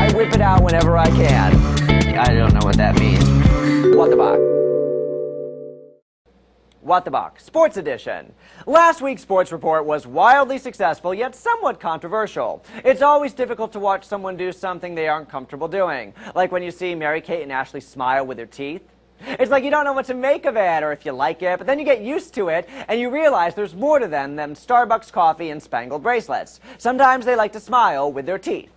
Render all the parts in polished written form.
I whip it out whenever I can. I don't know what that means. What the Bach? What the Bach? Sports Edition. Last week's sports report was wildly successful, yet somewhat controversial. It's always difficult to watch someone do something they aren't comfortable doing, like when you see Mary-Kate and Ashley smile with their teeth. It's like you don't know what to make of it or if you like it, but then you get used to it and you realize there's more to them than Starbucks coffee and spangled bracelets. Sometimes they like to smile with their teeth.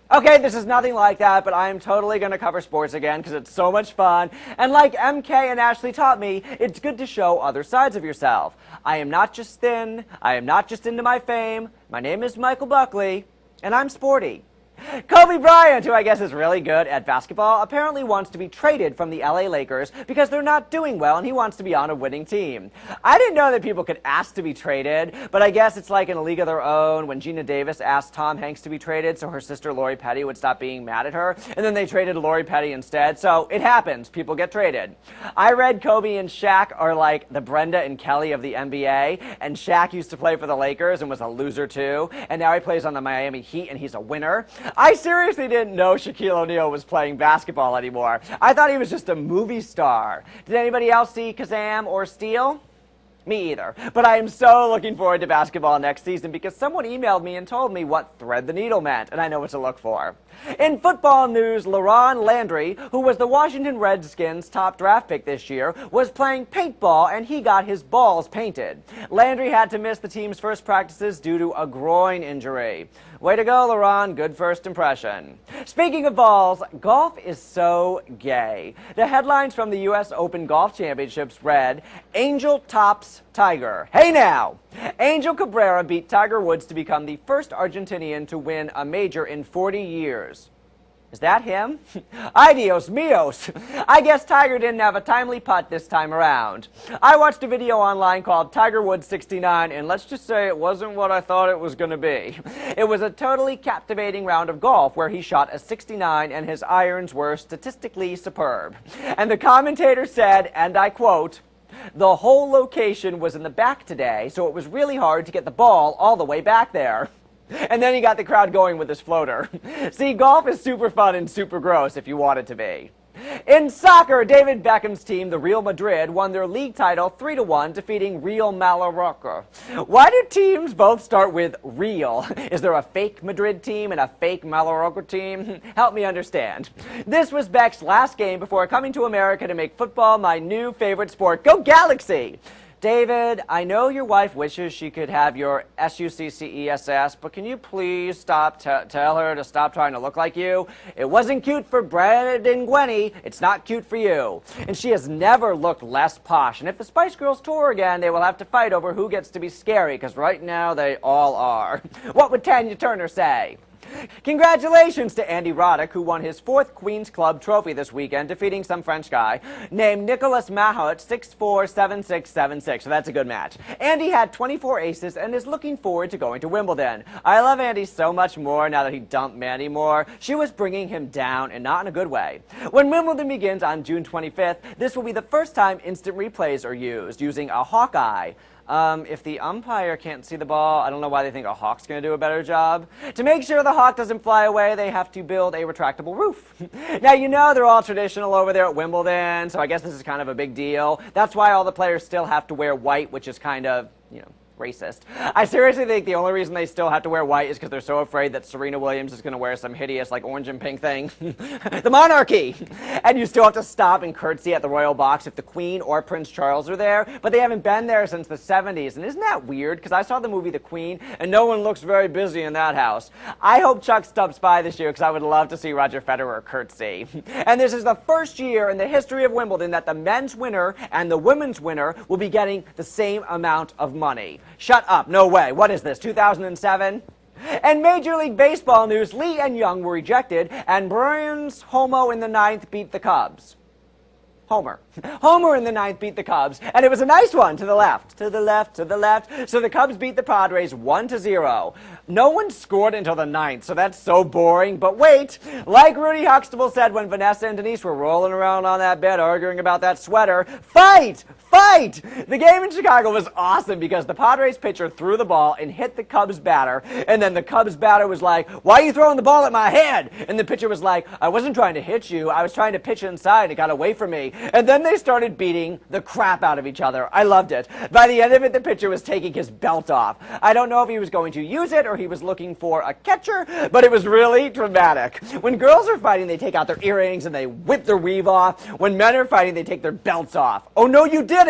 Okay, this is nothing like that, but I am totally going to cover sports again because it's so much fun. And like MK and Ashley taught me, it's good to show other sides of yourself. I am not just thin. I am not just into my fame. My name is Michael Buckley, and I'm sporty. Kobe Bryant, who I guess is really good at basketball, apparently wants to be traded from the LA Lakers because they're not doing well and he wants to be on a winning team. I didn't know that people could ask to be traded, but I guess it's like in A League of Their Own when Gina Davis asked Tom Hanks to be traded so her sister Lori Petty would stop being mad at her, and then they traded Lori Petty instead, so it happens. People get traded. I read Kobe and Shaq are like the Brenda and Kelly of the NBA, and Shaq used to play for the Lakers and was a loser too, and now he plays on the Miami Heat and he's a winner. I seriously didn't know Shaquille O'Neal was playing basketball anymore. I thought he was just a movie star. Did anybody else see Kazam or Steel? Me either. But I am so looking forward to basketball next season because someone emailed me and told me what thread the needle meant, and I know what to look for. In football news, LaRon Landry, who was the Washington Redskins' top draft pick this year, was playing paintball and he got his balls painted. Landry had to miss the team's first practices due to a groin injury. Way to go, LaRon. Good first impression. Speaking of balls, golf is so gay. The headlines from the U.S. Open Golf Championships read, Angel tops Tiger. Hey now! Angel Cabrera beat Tiger Woods to become the first Argentinian to win a major in 40 years. Is that him? Ay Dios míos! I guess Tiger didn't have a timely putt this time around. I watched a video online called Tiger Woods 69, and let's just say it wasn't what I thought it was going to be. It was a totally captivating round of golf where he shot a 69 and his irons were statistically superb. And the commentator said, and I quote, "The whole location was in the back today, so it was really hard to get the ball all the way back there." And then he got the crowd going with his floater. See, golf is super fun and super gross if you want it to be. In soccer, David Beckham's team, the Real Madrid, won their league title 3-1, defeating Real Mallorca. Why do teams both start with Real? Is there a fake Madrid team and a fake Mallorca team? Help me understand. This was Beck's last game before coming to America to make football my new favorite sport. Go Galaxy! David, I know your wife wishes she could have your SUCCESS, but can you please tell her to stop trying to look like you? It wasn't cute for Brad and Gwenny. It's not cute for you. And she has never looked less posh. And if the Spice Girls tour again, they will have to fight over who gets to be scary, because right now they all are. What would Tanya Turner say? Congratulations to Andy Roddick, who won his 4th Queen's Club trophy this weekend, defeating some French guy named Nicolas Mahut 6-4-7-6-7-6. So that's a good match. Andy had 24 aces and is looking forward to going to Wimbledon. I love Andy so much more now that he dumped Mandy Moore. She was bringing him down, and not in a good way. When Wimbledon begins on June 25th, this will be the first time instant replays are used, using a hawk eye. If the umpire can't see the ball, I don't know why they think a hawk's going to do a better job. To make sure the hawk doesn't fly away, they have to build a retractable roof. Now, you know they're all traditional over there at Wimbledon, so I guess this is kind of a big deal. That's why all the players still have to wear white, which is kind of, you know, racist. I seriously think the only reason they still have to wear white is because they're so afraid that Serena Williams is going to wear some hideous, like, orange and pink thing. The monarchy! And you still have to stop and curtsy at the royal box if the Queen or Prince Charles are there, but they haven't been there since the 70s. And isn't that weird? Because I saw the movie The Queen, and no one looks very busy in that house. I hope Chuck stops by this year because I would love to see Roger Federer curtsy. And this is the first year in the history of Wimbledon that the men's winner and the women's winner will be getting the same amount of money. Shut up. No way. What is this, 2007? And Major League Baseball news, Lee and Young were ejected, and Bruins Homo in the 9th beat the Cubs. Homer in the 9th beat the Cubs, and it was a nice one to the left, to the left, to the left. So the Cubs beat the Padres 1-0. No one scored until the 9th, so that's so boring. But wait, like Rudy Huxtable said when Vanessa and Denise were rolling around on that bed arguing about that sweater, fight! Fight! The game in Chicago was awesome because the Padres pitcher threw the ball and hit the Cubs batter, and then the Cubs batter was like, "Why are you throwing the ball at my head?" And the pitcher was like, "I wasn't trying to hit you, I was trying to pitch inside, it got away from me." And then they started beating the crap out of each other. I loved it. By the end of it, the pitcher was taking his belt off. I don't know if he was going to use it or he was looking for a catcher, but it was really dramatic. When girls are fighting, they take out their earrings and they whip their weave off. When men are fighting, they take their belts off. Oh no, you didn't!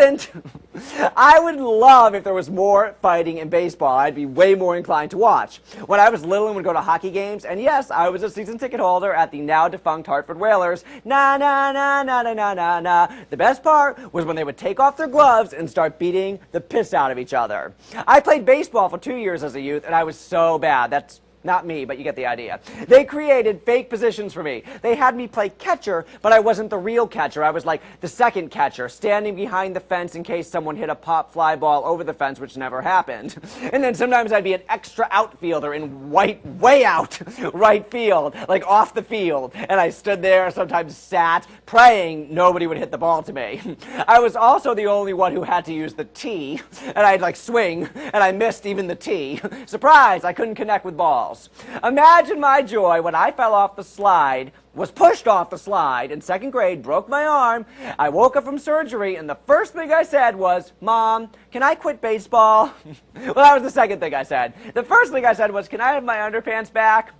I would love if there was more fighting in baseball. I'd be way more inclined to watch. When I was little and would go to hockey games, and yes, I was a season ticket holder at the now defunct Hartford Whalers, na na na na na na na na. The best part was when they would take off their gloves and start beating the piss out of each other. I played baseball for 2 years as a youth, and I was so bad. That's not me, but you get the idea. They created fake positions for me. They had me play catcher, but I wasn't the real catcher. I was like the second catcher, standing behind the fence in case someone hit a pop fly ball over the fence, which never happened. And then sometimes I'd be an extra outfielder in way out right field, like off the field. And I stood there, sometimes sat, praying nobody would hit the ball to me. I was also the only one who had to use the tee, and I'd like swing, and I missed even the tee. Surprise, I couldn't connect with balls. Imagine my joy when I fell off the slide, was pushed off the slide in 2nd grade, broke my arm. I woke up from surgery, and the first thing I said was, "Mom, can I quit baseball?" Well, that was the second thing I said. The first thing I said was, "Can I have my underpants back?"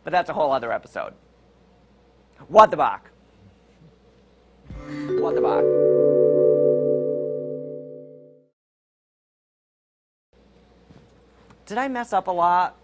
But that's a whole other episode. What the bach? What the bach? Did I mess up a lot?